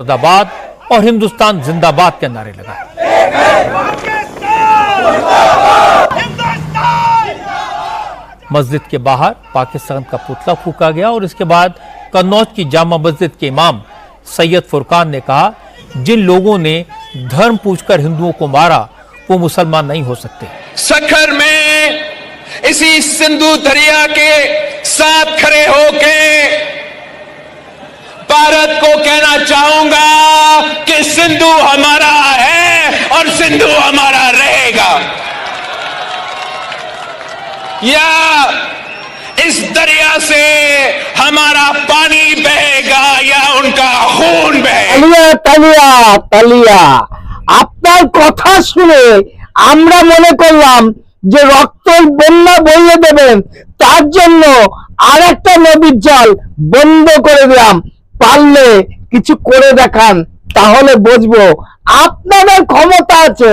मुर्दाबाद और हिंदुस्तान जिंदाबाद के नारे लगाए। मस्जिद के बाहर पाकिस्तान का पुतला फूंका गया और इसके बाद कन्नौज की जामा मस्जिद के इमाम सैयद फुरकान ने कहा, जिन लोगों ने धर्म पूछकर हिंदुओं को मारा वो मुसलमान नहीं हो सकते। सखर में इसी सिंधु दरिया के साथ खड़े होके भारत को कहना चाहूंगा कि सिंधु हमारा है और सिंधु हमारा रहेगा। या इस दरिया से हमारा पानी बहेगा या उनका खून बहेगा। তালিয়া তালিয়া আপনার কথা শুনে আমরা মনে করলাম যে রক্তের বন্যা বইয়ে দেবেন, তার জন্য আরেকটা নদীর জল বন্ধ করে দিলাম। পারলে কিছু করে দেখান, তাহলে বুঝবো আপনাদের ক্ষমতা আছে।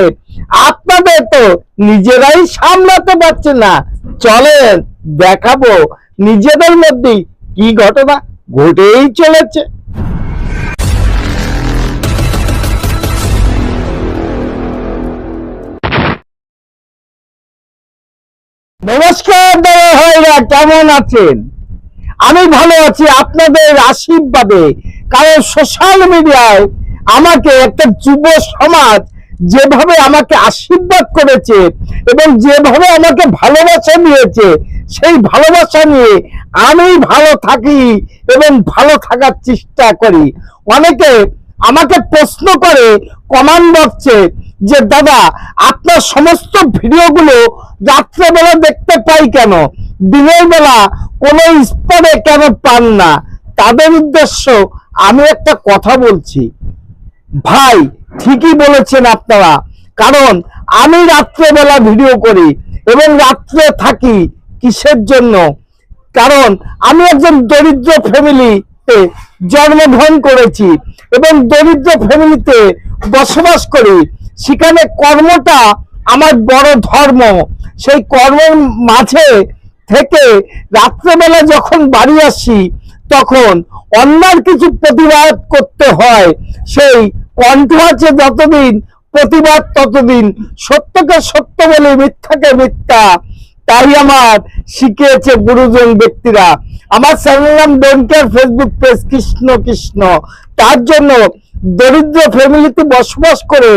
আপনাদের তো নিজেরাই সামলাতে পারছেন না। চলেন দেখাবো নিজেদের মধ্যে কি ঘটনা ঘটেই চলেছে। নমস্কার দাদা ভাইরা, কেমন আছেন? আমি ভালো আছি আপনাদের আশীর্বাদে। কারণ সোশ্যাল মিডিয়ায় আমাকে একটা যুব সমাজ যেভাবে আমাকে আশীর্বাদ করেছে এবং যেভাবে আমাকে ভালোবাসা দিয়েছে, সেই ভালোবাসা নিয়ে আমি ভালো থাকি এবং ভালো থাকার চেষ্টা করি। অনেকে আমাকে প্রশ্ন করে কমেন্ট বক্সে যে দাদা আপনার সমস্ত ভিডিওগুলো রাত্রেবেলা দেখতে পাই কেন, দিনের বেলা কোনো স্পটে কেন পান না? তাদের উদ্দেশ্য আমি একটা কথা বলছি, ভাই ঠিকই বলেছেন আপনারা। কারণ আমি রাত্রেবেলা ভিডিও করি এবং রাত্রে থাকি কিসের জন্য? কারণ আমি একজন দরিদ্র ফ্যামিলিতে জন্মগ্রহণ করেছি এবং দরিদ্র ফ্যামিলিতে বসবাস করি। সেখানে কর্মটা আমার বড় ধর্ম। সেই কর্মের মাঝে থেকে রাত্রেবেলা যখন বাড়ি আসি তখন অন্যার কিছু প্রতিবাদ করতে হয়। সেই কণ্ঠ আছে যতদিন, প্রতিবাদ ততদিন। সত্যকে সত্য বলে মিথ্যাকে মিথ্যা, তাই আমার শিখিয়েছে গুরুজন ব্যক্তিরা। আমার চ্যানেল নাম don't care Facebook page Krishna Krishna. তার জন্য দরিদ্র ফ্যামিলিতে বসবাস করে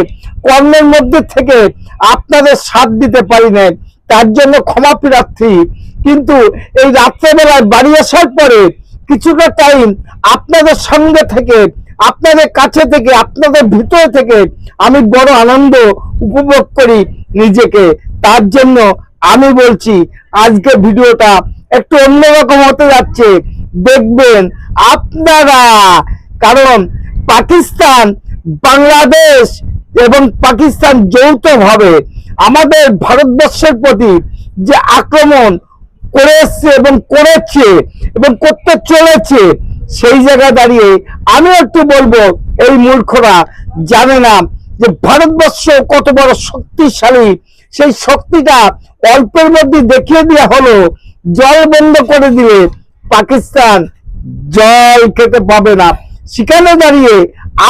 কর্মের মধ্যে থেকে আপনাদের সাথ দিতে পারি না, তার জন্য ক্ষমা প্রার্থী। কিন্তু এই রাত্রেবেলায় বাড়ি আসার পরে কিছুটা টাইম আপনাদের সঙ্গে থেকে, আপনাদের কাছে থেকে, আপনাদের ভিতরে থেকে আমি বড় আনন্দ উপভোগ করি নিজেকে। তার জন্য আমি বলছি আজকে ভিডিওটা একটু অন্যরকম হতে যাচ্ছে, দেখবেন আপনারা। কারণ পাকিস্তান, বাংলাদেশ এবং পাকিস্তান যৌথভাবে আমাদের ভারতবর্ষের প্রতি যে আক্রমণ করে এসছে এবং করেছে এবং করতে চলেছে, সেই জায়গায় দাঁড়িয়ে আমি একটু বলবো, এই মূর্খরা জানে না যে ভারতবর্ষ কত বড় শক্তিশালী। সেই শক্তিটা অল্পের মধ্যে দেখিয়ে দেওয়া হলো। জল বন্ধ করে দিলে পাকিস্তান জল খেতে পাবে না। সেখানে দাঁড়িয়ে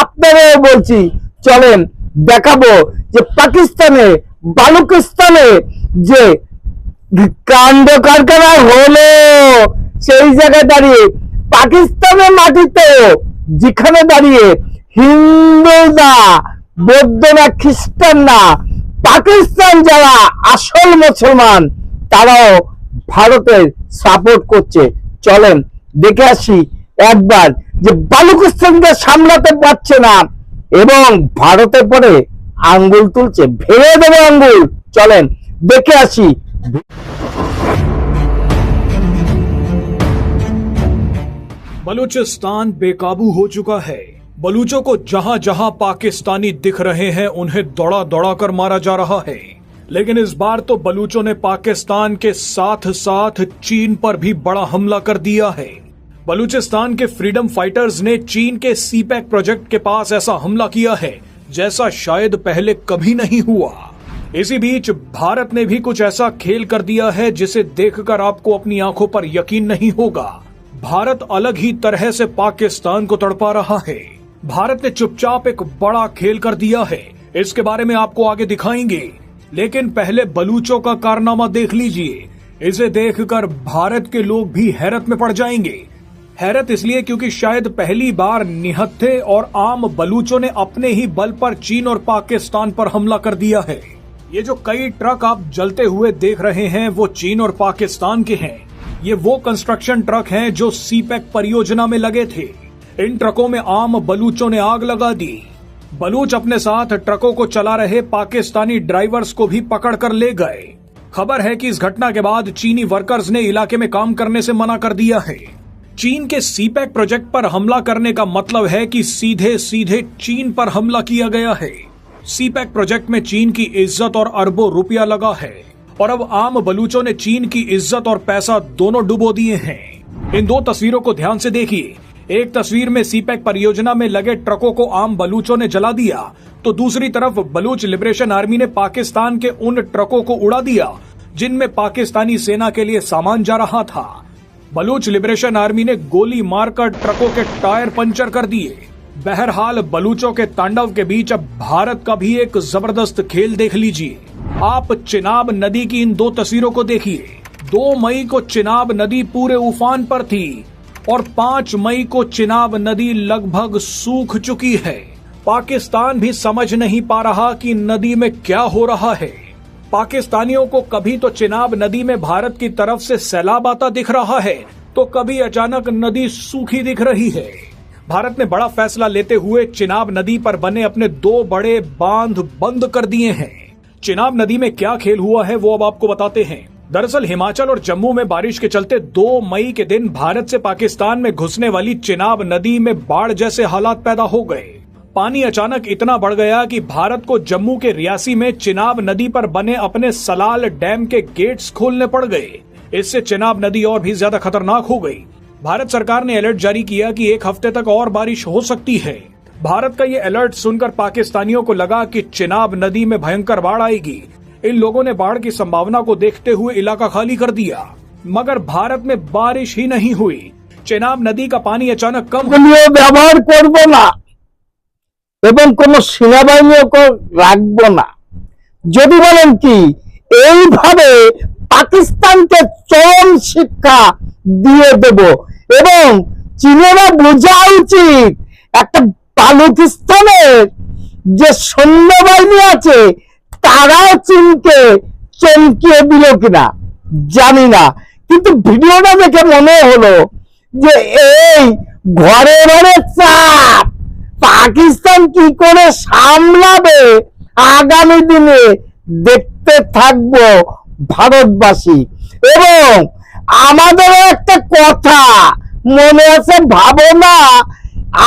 আপনারাও বলছি, চলেন দেখাবো যে পাকিস্তানে বালুচিস্তানে যে কাণ্ড কারখানা হলো, সেই জায়গায় দাঁড়িয়ে পাকিস্তানের মাটিতে যেখানে দাঁড়িয়ে হিন্দু না, বৌদ্ধ না, খ্রিস্টান না, পাকিস্তান যারা আসল মুসলমান তারাও ভারতের সাপোর্ট করছে। চলেন দেখে আসি একবার যে বালুচিস্তানকে সামলাতে পারছে না এবং ভারতের পরে আঙ্গুল তুলছে, ভেঙে দেবে আঙ্গুল। চলেন দেখে আসি। बलूचिस्तान बेकाबू हो चुका है। बलूचों को जहां जहां पाकिस्तानी दिख रहे हैं उन्हें दौड़ा दौड़ा कर मारा जा रहा है। लेकिन इस बार तो बलूचों ने पाकिस्तान के साथ साथ चीन पर भी बड़ा हमला कर दिया है। बलूचिस्तान के फ्रीडम फाइटर्स ने चीन के सीपैक प्रोजेक्ट के पास ऐसा हमला किया है जैसा शायद पहले कभी नहीं हुआ। इसी बीच भारत ने भी कुछ ऐसा खेल कर दिया है जिसे देखकर आपको अपनी आंखों पर यकीन नहीं होगा। भारत अलग ही तरह से पाकिस्तान को तड़पा रहा है। भारत ने चुपचाप एक बड़ा खेल कर दिया है, इसके बारे में आपको आगे दिखाएंगे। लेकिन पहले बलूचों का कारनामा देख लीजिए। इसे देखकर भारत के लोग भी हैरत में पड़ जाएंगे। हैरत इसलिए क्योंकि शायद पहली बार निहत्थे और आम बलूचों ने अपने ही बल पर चीन और पाकिस्तान पर हमला कर दिया है। ये जो कई ट्रक आप जलते हुए देख रहे हैं वो चीन और पाकिस्तान के हैं। ये वो कंस्ट्रक्शन ट्रक हैं जो सीपैक परियोजना में लगे थे। इन ट्रकों में आम बलूचों ने आग लगा दी। बलूच अपने साथ ट्रकों को चला रहे पाकिस्तानी ड्राइवर्स को भी पकड़ कर ले गए। खबर है कि इस घटना के बाद चीनी वर्कर्स ने इलाके में काम करने से मना कर दिया है। चीन के सीपैक प्रोजेक्ट पर हमला करने का मतलब है कि सीधे सीधे चीन पर हमला किया गया है। सीपैक प्रोजेक्ट में चीन की इज्जत और अरबों रुपया लगा है और अब आम बलूचों ने चीन की इज्जत और पैसा दोनों डुबो दिए हैं। इन दो तस्वीरों को ध्यान से देखिए। एक तस्वीर में सीपैक परियोजना में लगे ट्रकों को आम बलूचों ने जला दिया, तो दूसरी तरफ बलूच लिबरेशन आर्मी ने पाकिस्तान के उन ट्रकों को उड़ा दिया जिनमें पाकिस्तानी सेना के लिए सामान जा रहा था। बलूच लिबरेशन आर्मी ने गोली मारकर ट्रकों के टायर पंचर कर दिए। बहरहाल बलूचों के तांडव के बीच अब भारत का भी एक जबरदस्त खेल देख लीजिए। आप चिनाब नदी की इन दो तस्वीरों को देखिए। 2 मई को चिनाब नदी पूरे उफान पर थी और 5 मई को चिनाब नदी लगभग सूख चुकी है। पाकिस्तान भी समझ नहीं पा रहा कि नदी में क्या हो रहा है। पाकिस्तानियों को कभी तो चिनाब नदी में भारत की तरफ से सैलाब आता दिख रहा है, तो कभी अचानक नदी सूखी दिख रही है। भारत ने बड़ा फैसला लेते हुए चिनाब नदी पर बने अपने 2 बड़े बांध बंद कर दिए हैं। चिनाब नदी में क्या खेल हुआ है वो अब आपको बताते हैं। दरअसल हिमाचल और जम्मू में बारिश के चलते 2 मई के दिन भारत से पाकिस्तान में घुसने वाली चिनाब नदी में बाढ़ जैसे हालात पैदा हो गए। पानी अचानक इतना बढ़ गया कि भारत को जम्मू के रियासी में चिनाब नदी पर बने अपने सलाल डैम के गेट्स खोलने पड़ गए। इससे चिनाब नदी और भी ज्यादा खतरनाक हो गई। भारत सरकार ने अलर्ट जारी किया कि 1 हफ्ते तक और बारिश हो सकती है। भारत का ये अलर्ट सुनकर पाकिस्तानियों को लगा कि चिनाब नदी में भयंकर बाढ़ आएगी। इन लोगों ने बाढ़ की संभावना को देखते हुए इलाका खाली कर दिया, मगर भारत में बारिश ही नहीं हुई। चिनाब नदी का पानी अचानक कम ব্যবহার করব না এবং কোন সেনাবাহিনীকে রাখবো না। যদি বলেন কি এইভাবে পাকিস্তানকে চরম শিক্ষা দিয়ে দেব এবং চীনেরা বোঝা উচিত একটা পাকিস্তানের যে সৈন্যবাহিনী আছে তারাও চীনকে চমকিয়ে দিল কিনা জানি না, কিন্তু ভিডিওটা দেখে মনে হলো যে এই ঘরে ঘরে চাপ পাকিস্তান কি করে সামলাবে আগামী দিনে দেখতে থাকবো ভারতবাসী। এবং আমাদের একটা কথা মনে আছে, ভাবো না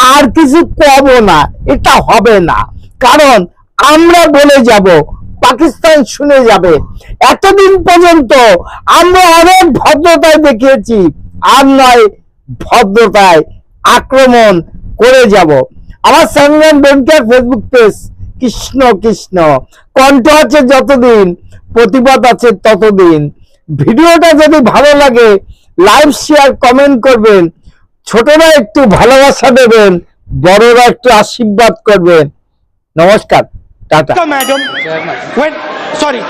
আর কিছু কব না, এটা হবে না, কারণ আমরা বলে যাব পাকিস্তান শুনে যাবে। এতদিন পর্যন্ত আমরা অনেক ভদ্রতায় দেখিয়েছি, আর নয় ভদ্রতায় আক্রমণ করে যাব। আমার সংগ্রাম ব্যাংকের ফেসবুক পেজ কৃষ্ণ কৃষ্ণ কণ্ঠ আছে যতদিন, প্রতিবাদ আছে ততদিন। ভিডিওটা যদি ভালো লাগে লাইক শেয়ার কমেন্ট করবেন, ছোটরা একটু ভালোবাসা দেবেন, বড়রা একটু আশীর্বাদ করবেন। নমস্কার, টাটা। Madam, when sorry.